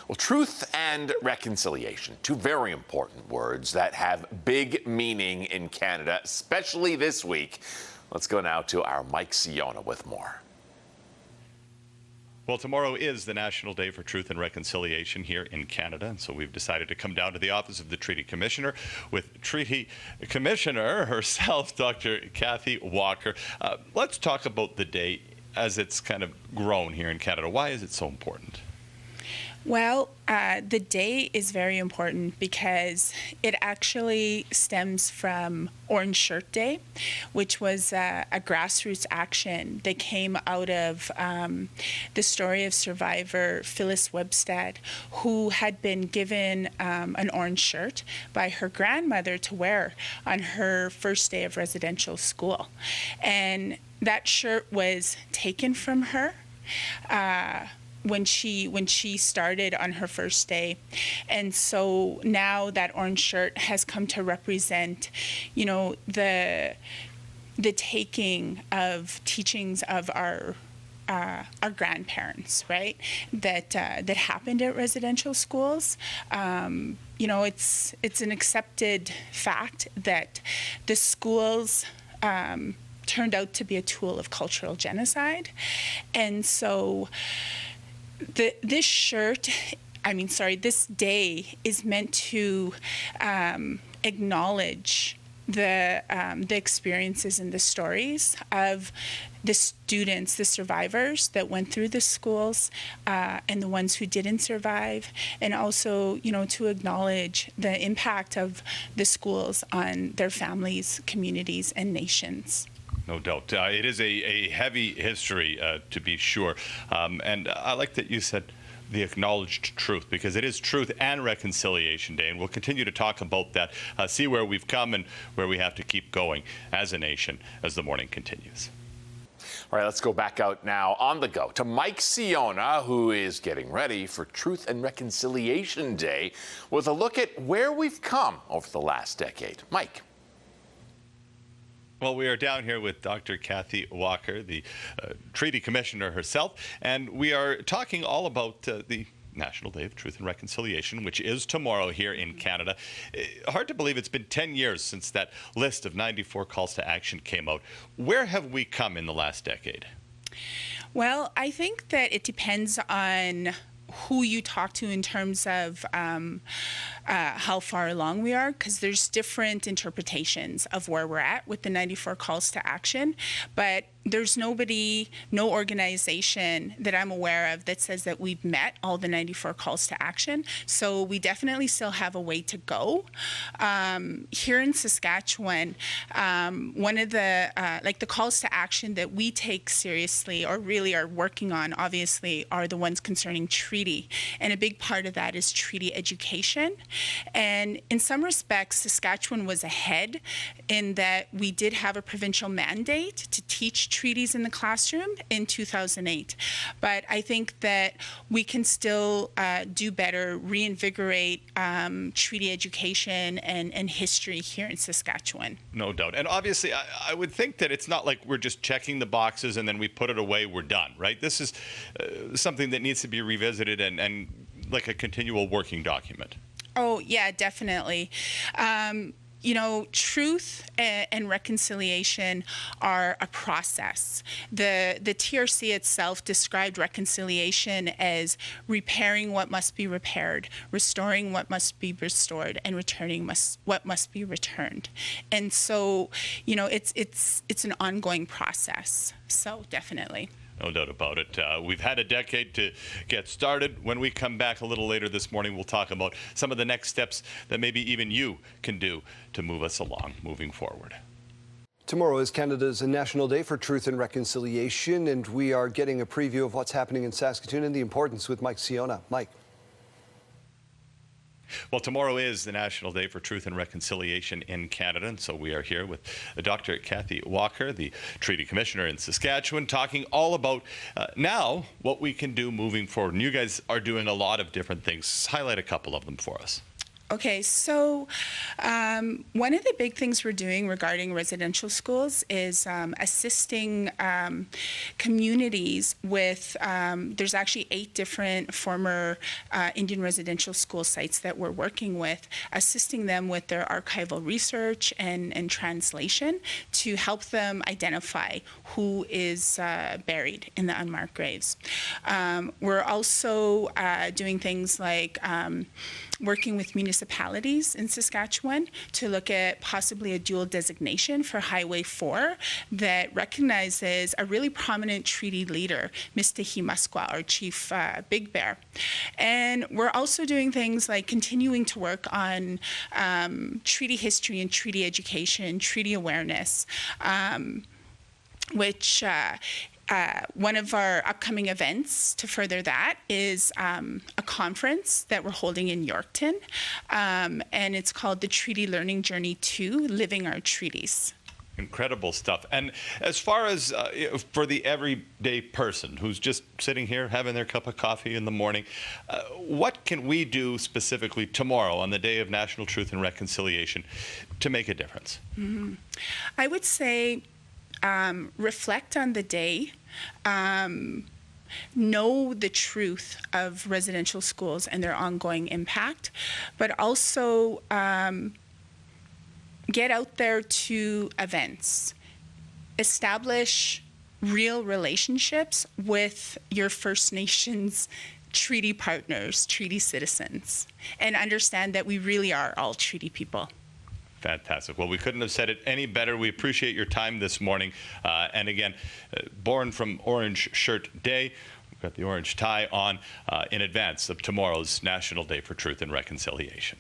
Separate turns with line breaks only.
Well, truth and reconciliation, two very important words that have big meaning in Canada, especially this week. Let's go now to our Mike Siona with more.
Well, tomorrow is the National Day for Truth and Reconciliation here in Canada, and so we've decided to come down to the office of the Treaty Commissioner with Treaty Commissioner herself, Dr. Kathy Walker. Let's talk about the day as it's kind of grown here in Canada. Why is it so important?
Well, the day is very important because it actually stems from Orange Shirt Day, which was a grassroots action that came out of the story of survivor Phyllis Webstad, who had been given an orange shirt by her grandmother to wear on her first day of residential school. And that shirt was taken from her when she started on her first day. And so now that orange shirt has come to represent, you know, the taking of teachings of our grandparents, right? That happened at residential schools. You know, it's an accepted fact that the schools turned out to be a tool of cultural genocide. And so this day is meant to acknowledge the experiences and the stories of the students, the survivors that went through the schools, and the ones who didn't survive, and also, you know, to acknowledge the impact of the schools on their families, communities, and nations.
No doubt. It is a heavy history, to be sure. And I like that you said the acknowledged truth, because it is Truth and Reconciliation Day, and we'll continue to talk about that, see where we've come and where we have to keep going as a nation as the morning continues.
All right, let's go back out now on the go to Mike Siona, who is getting ready for Truth and Reconciliation Day with a look at where we've come over the last decade. Mike.
Well, we are down here with Dr. Kathy Walker, the Treaty Commissioner herself, and we are talking all about the National Day of Truth and Reconciliation, which is tomorrow here in Canada. Hard to believe it's been 10 years since that list of 94 calls to action came out. Where have we come in the last decade?
Well, I think that it depends on who you talk to in terms of how far along we are, because there's different interpretations of where we're at with the 94 calls to action. But there's no organization that I'm aware of that says that we've met all the 94 calls to action. So we definitely still have a way to go. Here in Saskatchewan, one of the the calls to action that we take seriously or really are working on, obviously, are the ones concerning treaty. And a big part of that is treaty education. And in some respects, Saskatchewan was ahead in that we did have a provincial mandate to teach treaties in the classroom in 2008. But I think that we can still do better, reinvigorate treaty education and history here in Saskatchewan.
No doubt. And obviously, I would think that it's not like we're just checking the boxes and then we put it away, we're done, right? This is something that needs to be revisited and like a continual working document.
Oh, yeah, definitely. You know, truth and reconciliation are a process. The TRC itself described reconciliation as repairing what must be repaired, restoring what must be restored, and returning what must be returned. And so, you know, it's an ongoing process. So definitely.
No doubt about it. We've had a decade to get started. When we come back a little later this morning, we'll talk about some of the next steps that maybe even you can do to move us along moving forward.
Tomorrow is Canada's National Day for Truth and Reconciliation, and we are getting a preview of what's happening in Saskatoon and the importance with Mike Siona. Mike.
Well, tomorrow is the National Day for Truth and Reconciliation in Canada, and so we are here with Dr. Kathy Walker, the Treaty Commissioner in Saskatchewan, talking all about now what we can do moving forward. And you guys are doing a lot of different things. Highlight a couple of them for us.
Okay, so one of the big things we're doing regarding residential schools is assisting communities with, there's actually 8 different former Indian residential school sites that we're working with, assisting them with their archival research and translation to help them identify who is buried in the unmarked graves. We're also doing things like working with municipalities in Saskatchewan to look at possibly a dual designation for Highway 4 that recognizes a really prominent treaty leader, Mistahi Masqua, our chief Big Bear. And we're also doing things like continuing to work on treaty history and treaty education, treaty awareness, which one of our upcoming events to further that is a conference that we're holding in Yorkton, and it's called the Treaty Learning Journey 2, Living Our Treaties.
Incredible stuff. And as far as for the everyday person who's just sitting here having their cup of coffee in the morning, what can we do specifically tomorrow on the day of National Truth and Reconciliation to make a difference?
Mm-hmm. I would say reflect on the day, know the truth of residential schools and their ongoing impact, but also get out there to events, establish real relationships with your First Nations treaty partners, treaty citizens, and understand that we really are all treaty people.
Fantastic. Well, we couldn't have said it any better. We appreciate your time this morning. And again, born from Orange Shirt Day, we've got the orange tie on in advance of tomorrow's National Day for Truth and Reconciliation.